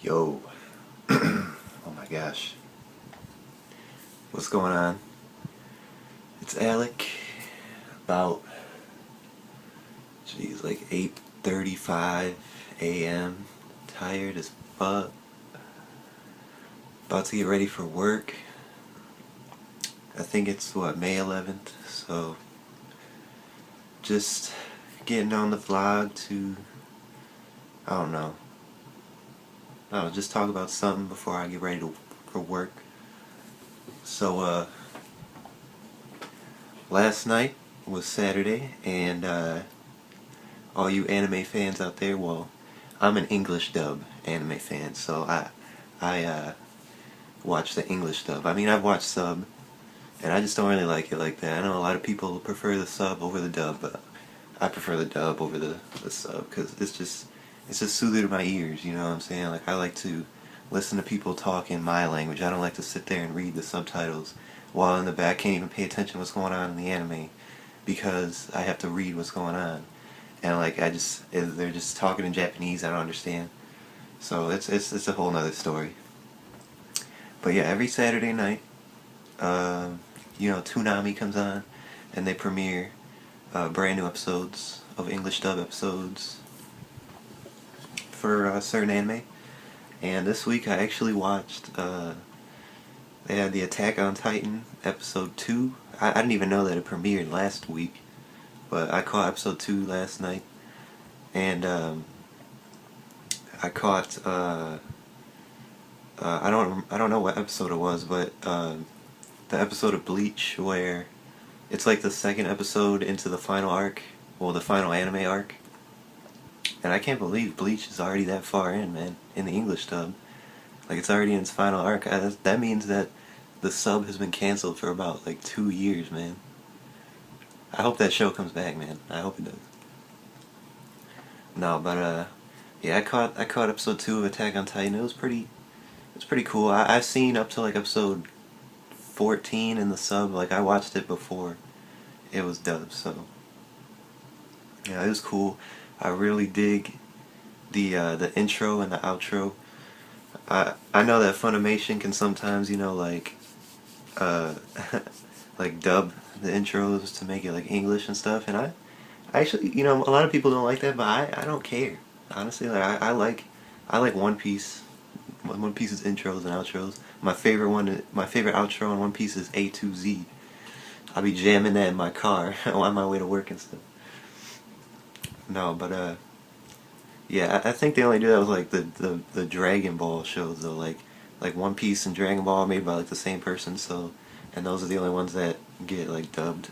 Yo, oh my gosh, what's going on? It's Alec, about, like 8:35 a.m., tired as fuck, about to get ready for work. I think it's, May 11th, so just getting on the vlog to, I don't know, just talk about something before I get ready for work. So, last night was Saturday, and all you anime fans out there, well, I'm an English dub anime fan, so I watch the English dub. I mean, I've watched sub, and I just don't really like it like that. I know a lot of people prefer the sub over the dub, but I prefer the dub over the sub, because it's just soothing to my ears, you know what I'm saying? Like, I like to listen to people talk in my language. I don't like to sit there and read the subtitles while in the back I can't even pay attention to what's going on in the anime because I have to read what's going on. And like, they're just talking in Japanese, I don't understand. So it's a whole nother story. But yeah, every Saturday night, Toonami comes on and they premiere brand new episodes of English dub episodes for certain anime. And this week I actually watched, they had the Attack on Titan episode 2. I didn't even know that it premiered last week, but I caught episode 2 last night. And I caught, I don't know what episode it was, but the episode of Bleach where it's like the second episode into the final arc, well, the final anime arc. And I can't believe Bleach is already that far in, man, in the English dub. Like, it's already in its final arc. That means that the sub has been canceled for about, like, 2 years, man. I hope that show comes back, man. I hope it does. No, but, yeah, I caught episode 2 of Attack on Titan. It was pretty cool. I've seen up to, like, episode 14 in the sub. Like, I watched it before it was dubbed, so yeah, it was cool. I really dig the intro and the outro. I know that Funimation can sometimes, like like dub the intros to make it like English and stuff, and I actually, a lot of people don't like that, but I don't care. Honestly, like I like One Piece. One Piece's intros and outros. My favorite outro on One Piece is A to Z. I'll be jamming that in my car on my way to work and stuff. No, but yeah, I think they only do that with like the Dragon Ball shows though, like One Piece and Dragon Ball are made by like the same person, so, and those are the only ones that get like dubbed.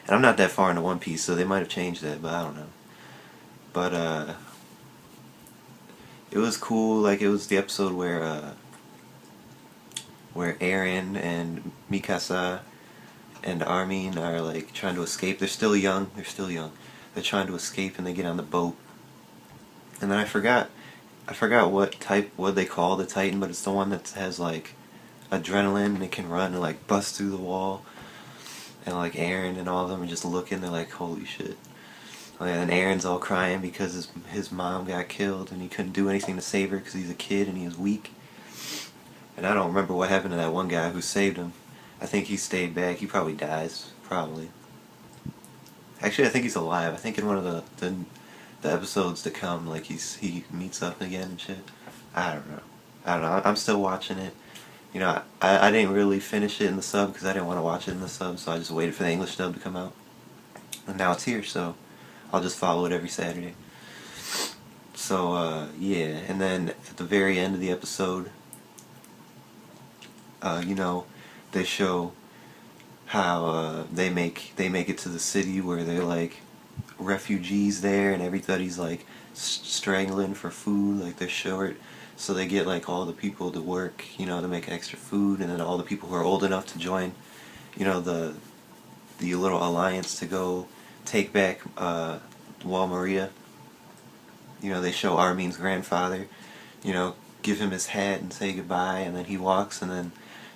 And I'm not that far into One Piece, so they might have changed that, but I don't know. But it was cool. Like, it was the episode where Eren and Mikasa and Armin are like trying to escape. They're still young. They're trying to escape, and they get on the boat. And then I forgot what they call the Titan, but it's the one that has like adrenaline and it can run and like bust through the wall. And like Eren and all of them are just looking. They're like, holy shit. And Aaron's all crying because his mom got killed and he couldn't do anything to save her because he's a kid and he was weak. And I don't remember what happened to that one guy who saved him. I think he stayed back. He probably dies. Probably. Actually, I think he's alive. I think in one of the episodes to come, like, he meets up again and shit. I don't know. I'm still watching it. I didn't really finish it in the sub because I didn't want to watch it in the sub, so I just waited for the English dub to come out. And now it's here, so I'll just follow it every Saturday. So, yeah. And then at the very end of the episode, they show how they make it to the city where they're like refugees there, and everybody's like strangling for food, like they're short, so they get like all the people to work, to make extra food, and then all the people who are old enough to join, the little alliance to go take back Wall Maria. They show Armin's grandfather, give him his hat and say goodbye, and then he walks, and then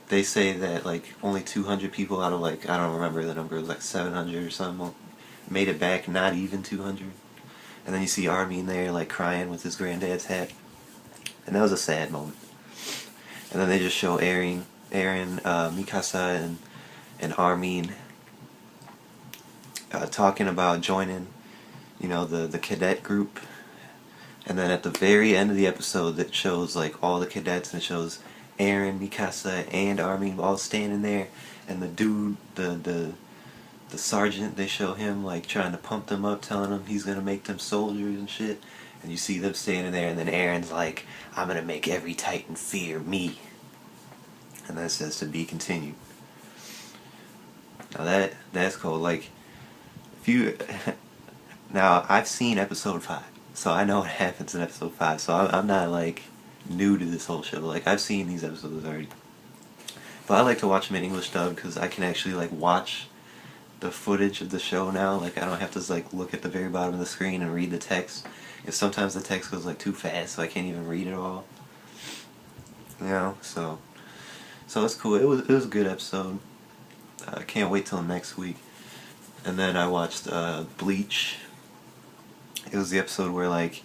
they say that like only 200 people out of like, I don't remember the number, it was like 700 or something, made it back, not even 200. And then you see Armin there like crying with his granddad's hat. and that was a sad moment. And then they just show Aaron, Mikasa, and Armin talking about joining, the cadet group. And then at the very end of the episode, that shows like all the cadets, and it shows Aaron, Mikasa, and Armin all standing there, and the dude, the sergeant, they show him like trying to pump them up, telling them he's gonna make them soldiers and shit. And you see them standing there, and then Aaron's like, "I'm gonna make every Titan fear me." And that says to be continued. Now that's cool. Like, if you now I've seen episode 5, so I know what happens in episode 5. So I'm not like new to this whole show. Like, I've seen these episodes already. But I like to watch them in English dub because I can actually like watch the footage of the show now. Like, I don't have to like look at the very bottom of the screen and read the text. Because sometimes the text goes like too fast, so I can't even read it all. So it's cool. It was a good episode. I can't wait till next week. And then I watched Bleach. It was the episode where like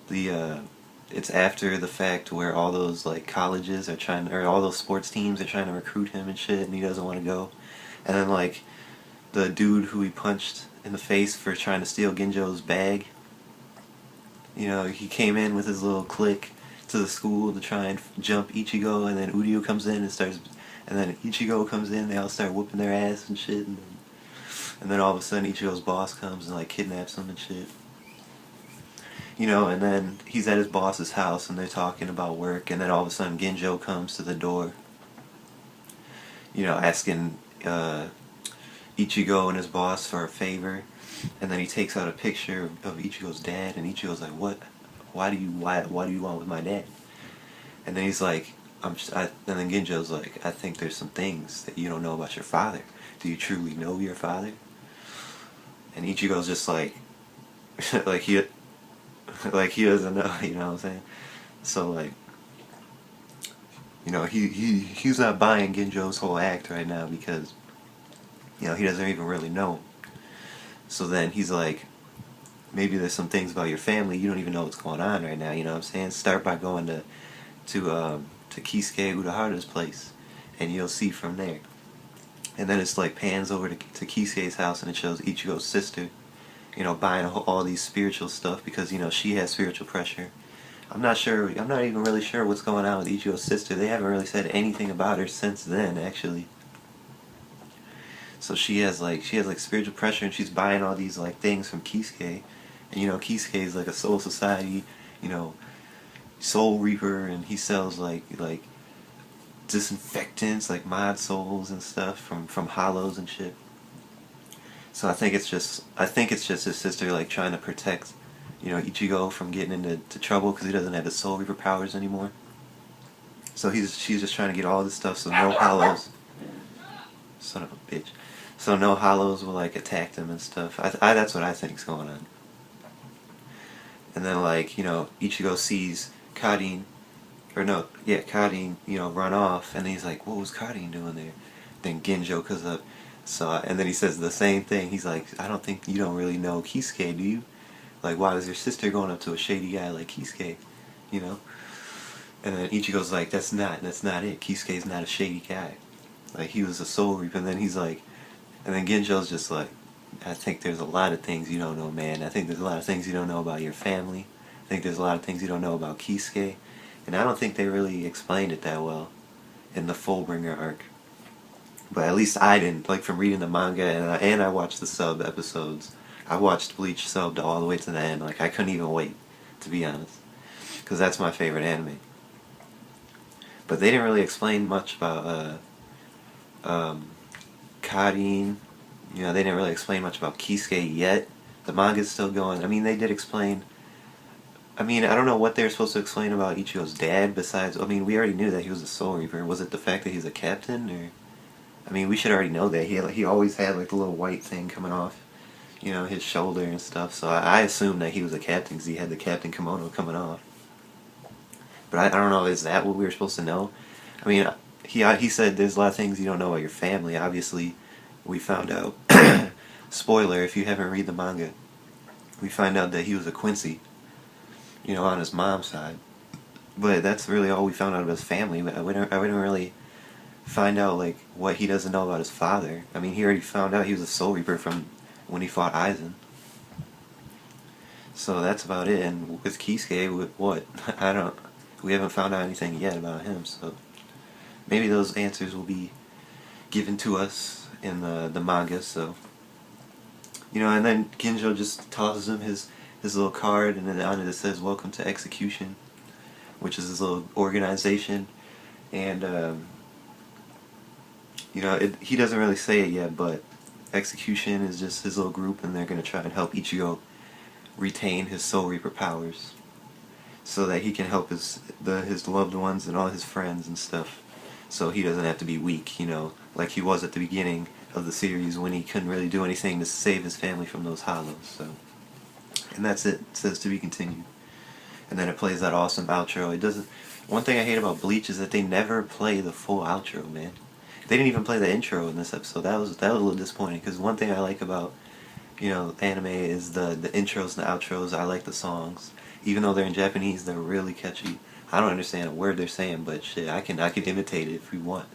it's after the fact where all those like colleges are or all those sports teams are trying to recruit him and shit, and he doesn't want to go. And then like the dude who he punched in the face for trying to steal Ginjo's bag, he came in with his little clique to the school to try and jump Ichigo, and then Udio comes in and then Ichigo comes in, they all start whooping their ass and shit, and then all of a sudden Ichigo's boss comes and like kidnaps him and shit. And then he's at his boss's house and they're talking about work, and then all of a sudden Ginjo comes to the door, asking Ichigo and his boss for a favor, and then he takes out a picture of Ichigo's dad, and Ichigo's like, "What? Why do you want with my dad?" And then he's like, and then Ginjo's like, "I think there's some things that you don't know about your father. Do you truly know your father?" And Ichigo's just like, like he doesn't know, you know what I'm saying? So like, he's not buying Ginjo's whole act right now because, he doesn't even really know him. So then he's like, maybe there's some things about your family you don't even know what's going on right now, you know what I'm saying? Start by going to Kisuke Urahara's place, and you'll see from there. And then it's like pans over to Kisuke's house, and it shows Ichigo's sister, buying all these spiritual stuff because, she has spiritual pressure. I'm not even really sure what's going on with Ichigo's sister. They haven't really said anything about her since then, actually. So she has spiritual pressure, and she's buying all these like things from Kisuke. And Kisuke is like a soul society, soul reaper, and he sells like disinfectants, like mod souls and stuff from hollows and shit. So I think it's just his sister like trying to protect, Ichigo from getting into trouble because he doesn't have his soul reaper powers anymore. So she's just trying to get all this stuff so no hollows. Son of a bitch. So no hollows will like attack them and stuff. That's what I think's going on. And then like, Ichigo sees Karin, run off, and he's like, "What was Karin doing there?" Then Ginjo comes up, and then he says the same thing. He's like, "I don't think you don't really know Kisuke, do you? Like, why is your sister going up to a shady guy like Kisuke, And then Ichigo's like, that's not it. Kisuke's not a shady guy. Like, he was a soul reaper." And then he's like, and then Ginjo's just like, "I think there's a lot of things you don't know, man. I think there's a lot of things you don't know about your family. I think there's a lot of things you don't know about Kisuke." And I don't think they really explained it that well in the Fullbringer arc. But at least I didn't, like, from reading the manga, and I watched the sub episodes. I watched Bleach subbed all the way to the end. Like, I couldn't even wait, to be honest. Because that's my favorite anime. But they didn't really explain much about Karin. They didn't really explain much about Kisuke yet. The manga's still going. I mean, they did explain. I don't know what they were supposed to explain about Ichigo's dad besides. We already knew that he was a soul reaper. Was it the fact that he's a captain, or? We should already know that. He always had like the little white thing coming off, his shoulder and stuff. So I assumed that he was a captain because he had the captain kimono coming off. But I don't know. Is that what we were supposed to know? He said there's a lot of things you don't know about your family. Obviously, we found out. Spoiler: if you haven't read the manga, we find out that he was a Quincy. On his mom's side. But that's really all we found out of his family. I wouldn't really find out like what he doesn't know about his father. I mean, he already found out he was a Soul Reaper from when he fought Aizen. So that's about it. And with Kisuke, with what? I don't. We haven't found out anything yet about him. So maybe those answers will be given to us in the manga. So and then Ginjo just tosses him his little card, and then on it says "Welcome to Execution," which is his little organization, and he doesn't really say it yet, but Execution is just his little group, and they're gonna try and help Ichigo retain his Soul Reaper powers, so that he can help his loved ones and all his friends and stuff, so he doesn't have to be weak, like he was at the beginning of the series when he couldn't really do anything to save his family from those hollows. So, and that's it. It says to be continued, and then it plays that awesome outro. It doesn't. One thing I hate about Bleach is that they never play the full outro, man. They didn't even play the intro in this episode. That was a little disappointing, because one thing I like about anime is the intros and the outros. I like the songs, even though they're in Japanese. They're really catchy. I don't understand a word they're saying, but shit, I can imitate it if we want.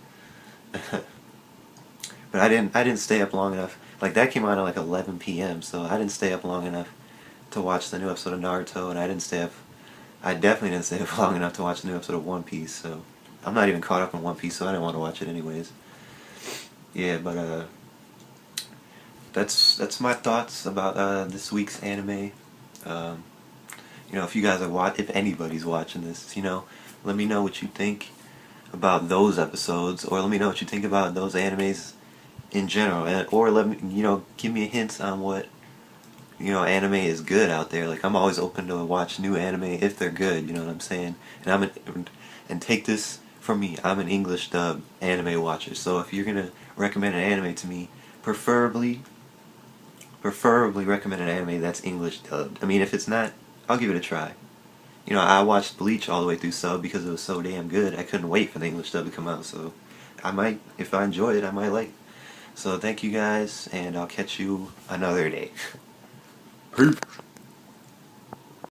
But I didn't stay up long enough. Like, that came out at like 11 p.m. So I didn't stay up long enough to watch the new episode of Naruto, and I definitely didn't stay up long enough to watch the new episode of One Piece. So I'm not even caught up in One Piece, so I didn't want to watch it anyways. Yeah, but that's my thoughts about this week's anime. If you guys are if anybody's watching this, let me know what you think about those episodes, or let me know what you think about those animes in general, or let me, give me a hint on what, anime is good out there. Like, I'm always open to watch new anime if they're good, you know what I'm saying? And take this from me, I'm an English dub anime watcher, so if you're gonna recommend an anime to me, preferably recommend an anime that's English dubbed. I mean, if it's not, I'll give it a try. I watched Bleach all the way through sub because it was so damn good. I couldn't wait for the English dub to come out, so I might, if I enjoy it, I might like it. So thank you guys, and I'll catch you another day. Peace.